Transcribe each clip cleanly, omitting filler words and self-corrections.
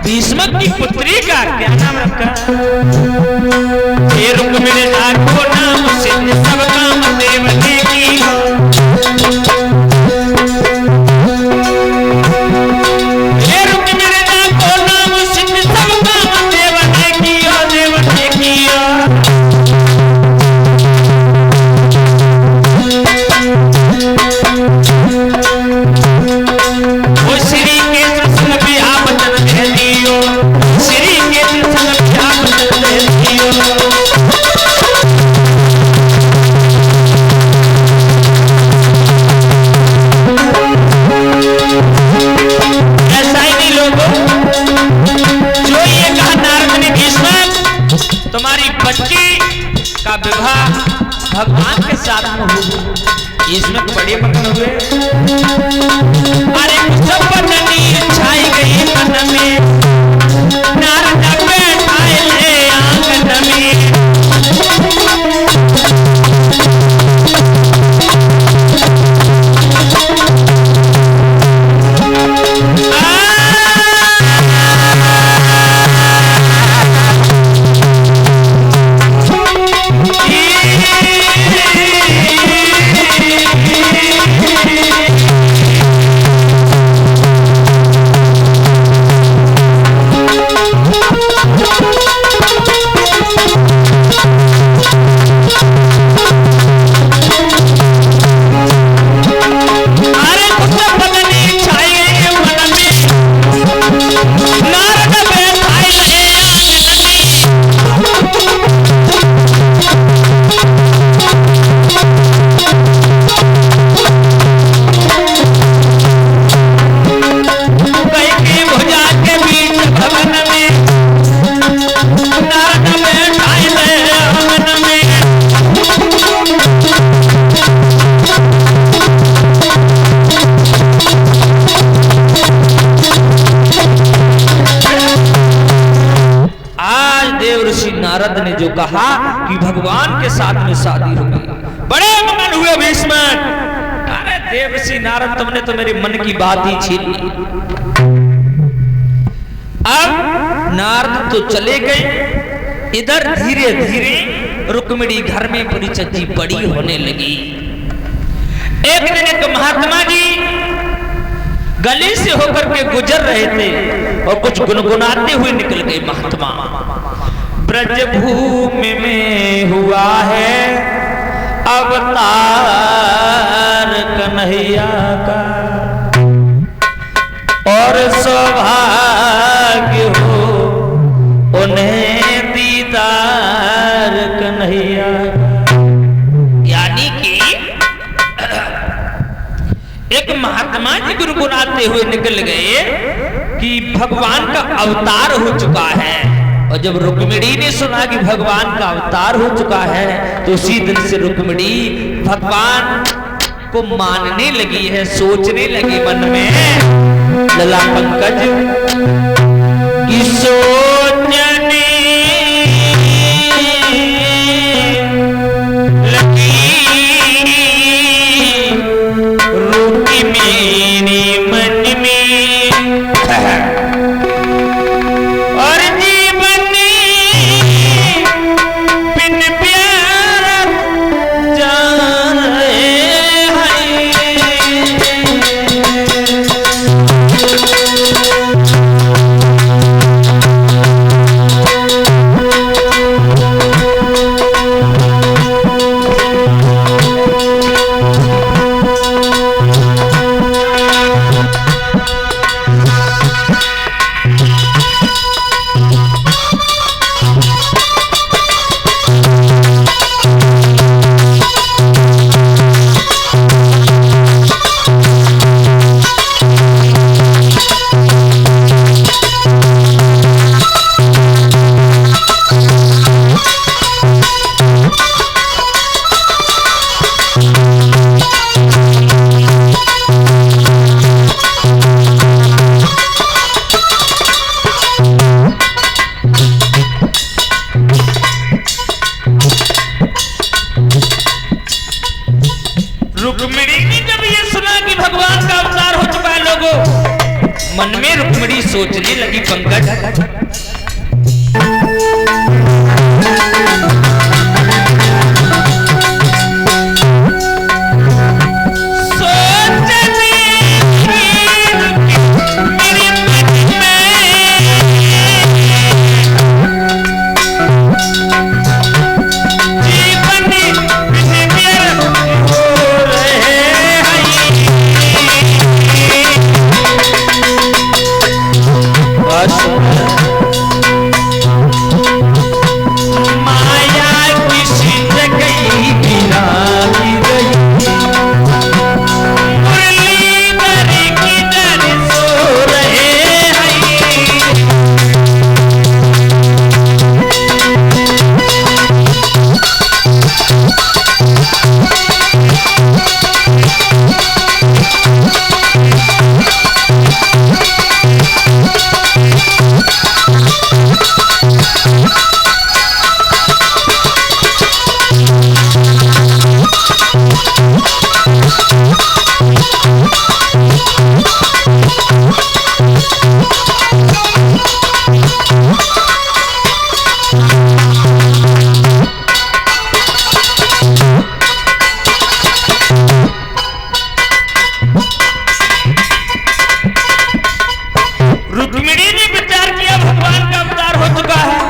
भीष्म की पुत्री का क्या नाम रखा? ये रुक्मिणी को नाम सिद्ध सब काम देव ने की। ये रुक्मिणी को नाम सिद्ध सब काम देव ने किया, देव ने किया। वो श्री के कृष्ण बिहार बचन दे दियो, श्री के कृष्ण बिहार बचन दे दियो। ऐसा ही नहीं लोगों, जो ये कहा नारद ने भीष्म तुम्हारी बच्ची का विवाह भगवान के साथ में हो, इसमें बड़े मगन हुए। अरे सब बदनी छाई गई मन में, नारद बैठाए ले आंगन में। नारद ने जो कहा कि भगवान के साथ में शादी होगी, बड़े मगन हुए भीष्म। अरे देवर्षि नारद, तुमने तो मेरे मन की बात ही छीन ली। अब नारद तो चले गए, इधर धीरे धीरे रुक्मिणी घर में परिचर्चा बड़ी होने लगी। एक दिन एक महात्मा जी गली से होकर के गुजर रहे थे और कुछ गुनगुनाते हुए निकल गए महात्मा। ब्रज भूमि में हुआ है अवतार कन्हैया का, और सौभाग्य हो उन्हें दीदार कन्हैया का। यानी कि एक महात्मा जी गुनगुनाते हुए निकल गए कि भगवान का अवतार हो चुका है। और जब रुक्मिणी ने सुना कि भगवान का अवतार हो चुका है, तो उसी दिन से रुक्मिणी भगवान को मानने लगी है, सोचने लगी मन में लला पंकज की सोचने लगी रुक्मिणी मन में। पंकज। रुक्मिणी ने विचार किया भगवान का अवतार हो चुका है।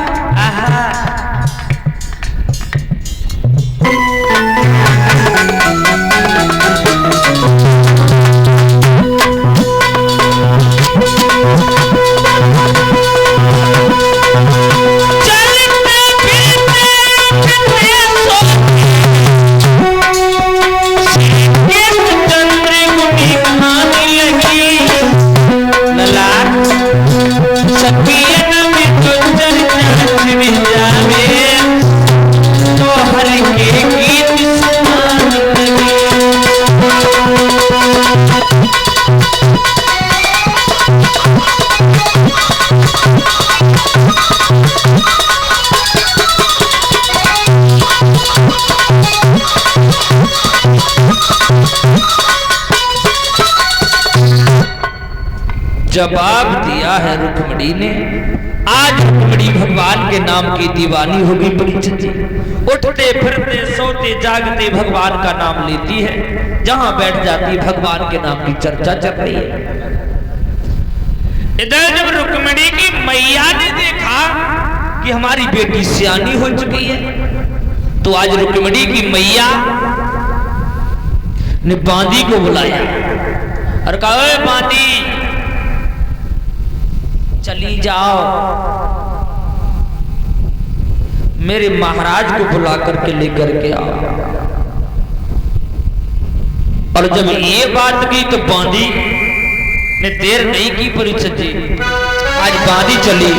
जवाब दिया है रुक्मिणी ने। आज रुक्मिणी भगवान के नाम की दीवानी होगी परीक्षित जी। उठते फिरते सोते जागते भगवान का नाम लेती है, जहां बैठ जाती भगवान के नाम की चर्चा चल रही है। इधर जब रुक्मिणी की मैया ने देखा कि हमारी बेटी सियानी हो चुकी है, तो आज रुक्मिणी की मैया ने बांदी को बुलाया और कहा, ओए बांदी चली जाओ, मेरे महाराज को बुला करके लेकर के आओ। और जब ये बात की तो बांदी ने देर नहीं की परीक्षित जी। आज बांदी चली।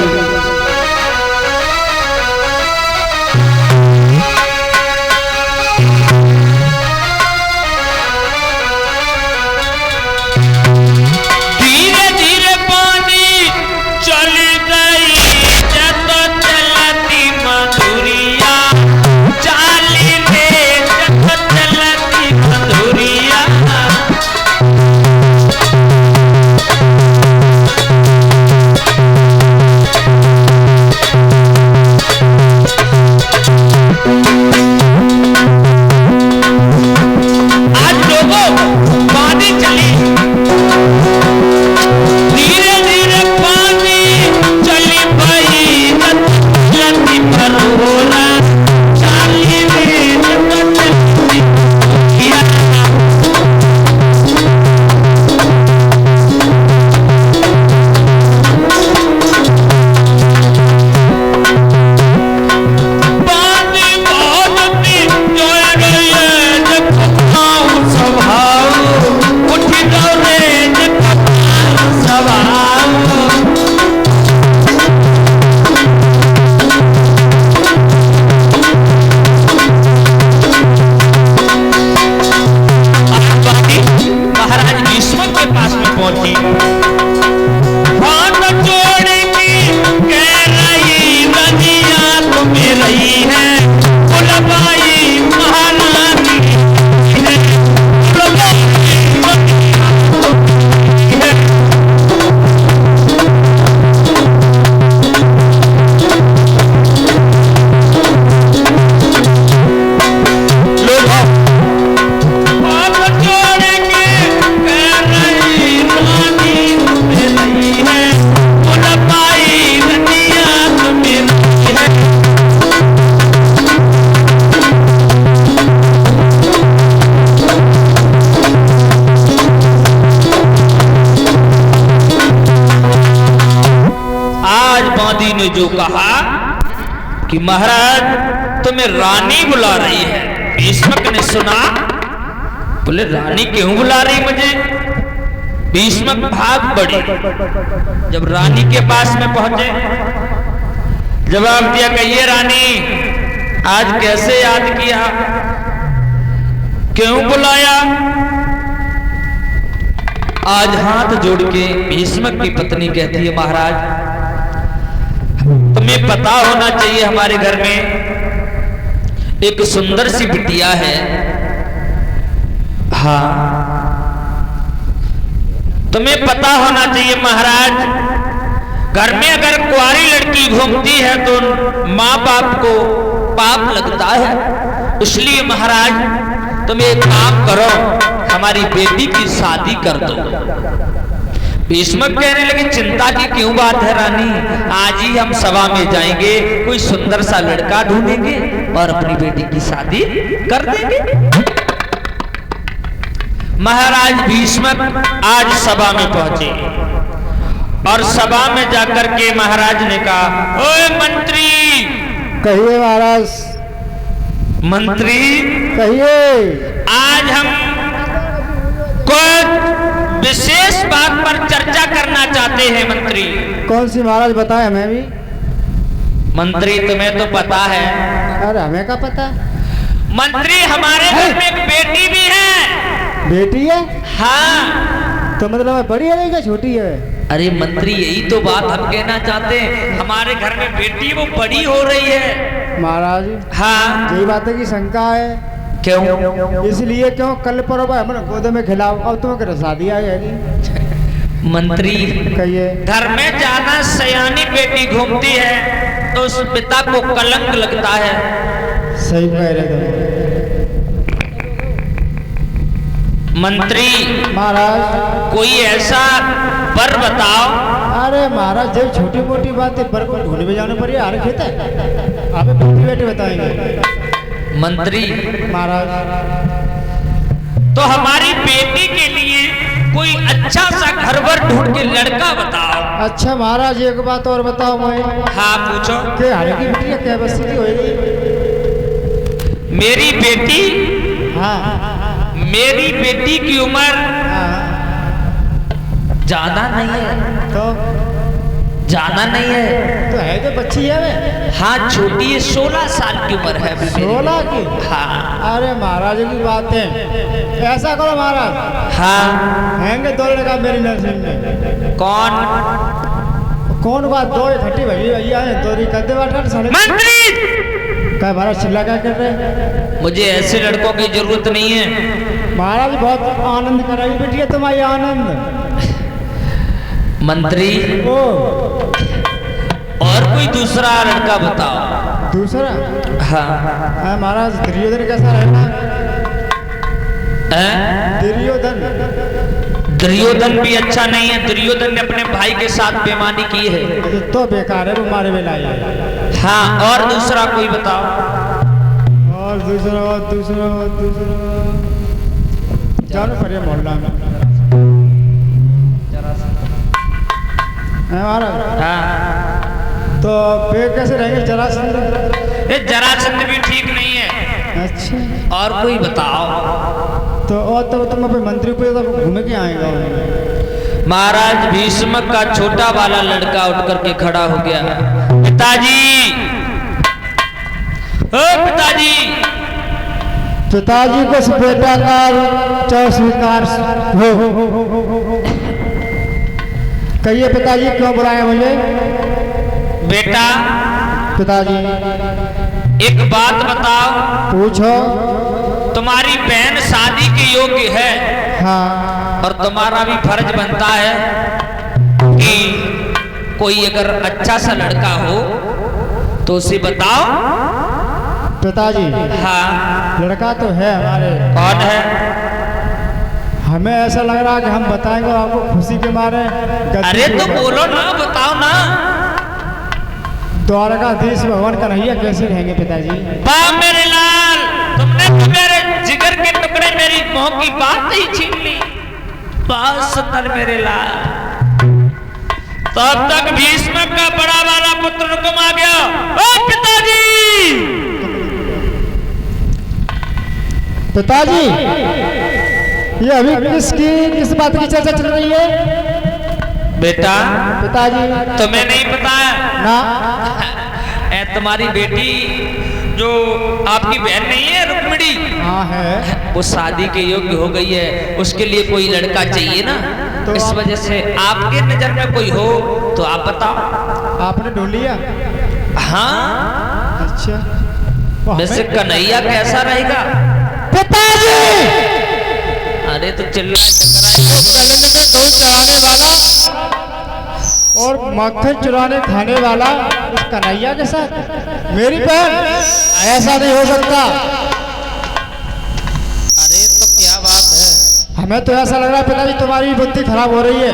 बांदी ने जो कहा कि महाराज तुम्हें रानी बुला रही है, भीष्मक ने सुना, बोले रानी क्यों बुला रही मुझे? भीष्मक भाग पड़े। जब रानी के पास में पहुंचे, जवाब दिया, कहिए रानी, आज कैसे याद किया, क्यों बुलाया? आज हाथ जोड़ के भीष्मक की पत्नी कहती है, महाराज तुम्हें पता होना चाहिए हमारे घर में एक सुंदर सी बिटिया है। हाँ, तुम्हें पता होना चाहिए महाराज, घर में अगर कुंवारी लड़की घूमती है तो माँ बाप को पाप लगता है। इसलिए महाराज तुम एक काम करो, हमारी बेटी की शादी कर दो। भीष्मक कहने लगे, चिंता की क्यों बात है रानी, आज ही हम सभा में जाएंगे, कोई सुंदर सा लड़का ढूंढेंगे और अपनी बेटी की शादी कर देंगे। महाराज भीष्मक आज सभा में पहुंचे और सभा में जाकर के महाराज ने कहा, ओए मंत्री। कहिए महाराज। मंत्री कहिए। आज हम कुछ विशेष बात पर चर्चा करना चाहते हैं मंत्री। कौन सी महाराज, बताए हमें भी। मंत्री तुम्हें तो पता है। अरे हमें क्या पता। मंत्री हमारे घर में एक बेटी भी है। बेटी है? हाँ। तो मतलब बड़ी है क्या छोटी है? अरे मंत्री यही तो बात हम कहना चाहते हैं, हमारे घर में बेटी वो बड़ी हो रही है। महाराज हाँ, यही बात है की शंका है। क्यों? इसलिए क्यों, कल पर गोद में खिलाओ, अब तुम्हें शादी आ जाएगी। मंत्री कहिए। घर में ज्यादा सयानी बेटी घूमती है तो उस पिता को कलंक लगता है। सही कह रहे थे मंत्री। महाराज कोई ऐसा वर बताओ। अरे महाराज जब छोटी मोटी बात है, पर को ढूंढ में जाने पर यार खेता है, आप बेटे बताएंगे। मंत्री महाराज तो हमारी बेटी के लिए कोई अच्छा सा घरवर ढूंढ के लड़का बताओ। अच्छा महाराज एक बात और बताओ मैं। हाँ पूछो। के हाल की बेटी क्या बस्ती होगी? मेरी बेटी? हाँ। मेरी बेटी की उम्र हाँ। ज्यादा नहीं है। तो ज्यादा नहीं है तो है जो बच्ची है वे? हाँ छोटी है, 16 साल की उम्र है। 16 की? हाँ। अरे महाराज की बात है, ऐसा करो महाराज। हाँ। हैंगे दो लड़का मेरी नर्सिंग में। कौन बात, दो इकट्ठी भैया है, दो कदे बाटा साढ़े। मंत्री क्या महाराज चिल्ला क्या कर रहे हैं? मुझे ऐसे लड़कों की जरूरत नहीं है। महाराज बहुत आनंद कराई बेटी है तुम्हारी, आनंद। मंत्री ओ और कोई दूसरा लड़का बताओ। दूसरा? हाँ। महाराज दुर्योधन कैसा रहना? दुर्योधन? दुर्योधन भी अच्छा नहीं है। दुर्योधन ने अपने भाई के साथ बेईमानी की है। तो बेकार है, वो मारे में लाई। हाँ और दूसरा कोई बताओ। और दूसरा जानो पड़े मोहल्ला में। महाराज हाँ। तो वे कैसे रहेंगे? जरासंध? ये जरासंध भी ठीक नहीं है। अच्छा और कोई बताओ। तो और तब तुम अपने मंत्री पे तो घूमे के आएगा। महाराज भीष्मक का छोटा वाला लड़का उठ करके खड़ा हो गया। पिताजी, ओ पिताजी। पिताजी को बेटा का चाहे स्वीकार हो। कहिए पिताजी क्यों बुलाया मुझे? बेटा पिताजी एक बात बताओ। पूछो। तुम्हारी बहन शादी के योग्य है। हाँ। और तुम्हारा भी फर्ज बनता है कि कोई अगर अच्छा सा लड़का हो तो उसे बताओ। पिताजी हाँ। लड़का तो है हमारे। कौन है? हमें ऐसा लग रहा है कि हम बताएंगे आपको खुशी के मारे। अरे तो बोलो ना, बताओ ना। द्वारकाधीश भगवान कन्हैया कैसे रहेंगे पिताजी? वाह मेरे लाल, तुमने तो मेरे जिगर के टुकड़े मेरी मोह की बात नहीं छीन ली। बहुत सुंदर मेरे लाल। तब तक भीष्मक का बड़ा वाला पिताजी, ये अभी किस बात की चर्चा चल रही है? बेटा पिताजी, तुम्हें नहीं पता ना तुम्हारी बेटी जो आपकी बहन नहीं है रुक्मिणी, हाँ है, वो शादी के योग्य हो गई है। उसके लिए कोई लड़का चाहिए ना, तो इस वजह से आपके नजर में कोई हो तो आप बताओ। आपने ढूंढ लिया? हाँ। अच्छा, तो वैसे कन्हैया कैसा रहेगा? पिताजी, अरे तो गले में दूध चढ़ाने वाला और मक्खन चुराने खाने वाला इस कन्हैया के साथ मेरी बहन, ऐसा नहीं हो सकता। अरे तो क्या बात है? हमें तो ऐसा लग रहा है पिताजी तुम्हारी बुद्धि खराब हो रही है।